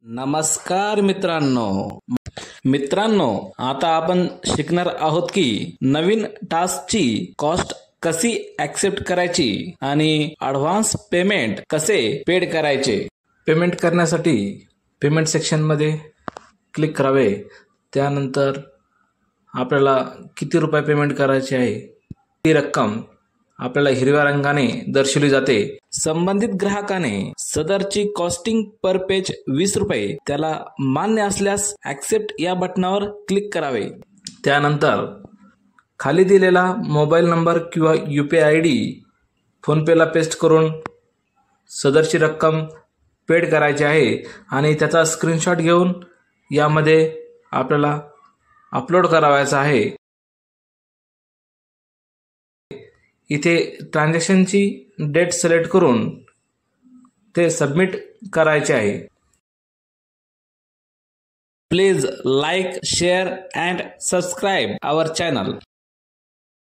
नमस्कार मित्रांनो, आता आपण शिकणार आहोत की नवीन टास्कची कॉस्ट कशी ऍक्सेप्ट करायची आणि ॲडव्हान्स पेमेंट कसे पेड करायचे। पेमेंट करण्यासाठी पेमेंट सेक्शन मध्ये क्लिक करावे। त्यानंतर आपल्याला किती रुपये पेमेंट करायचे आहे ती रक्कम आपल्याला हिरव्या रंगाने दर्शवली जाते। संबंधित ग्राहकाने सदरची कॉस्टिंग पर पेज 20 रुपये त्याला मान्य असल्यास ऍक्सेप्ट या बटनावर क्लिक करावे। त्यानंतर खाली दिलेला मोबाईल नंबर किंवा UPI ID फोन पेला पेस्ट करून सदरची रक्कम पेड करायची आहे आणि त्याचा स्क्रीनशॉट घेऊन यामध्ये आपल्याला अपलोड करावायचा आहे। इथे ट्रान्झॅक्शनची डेट सिलेक्ट करून ते सबमिट करायचे आहे। Please like, share and subscribe our channel.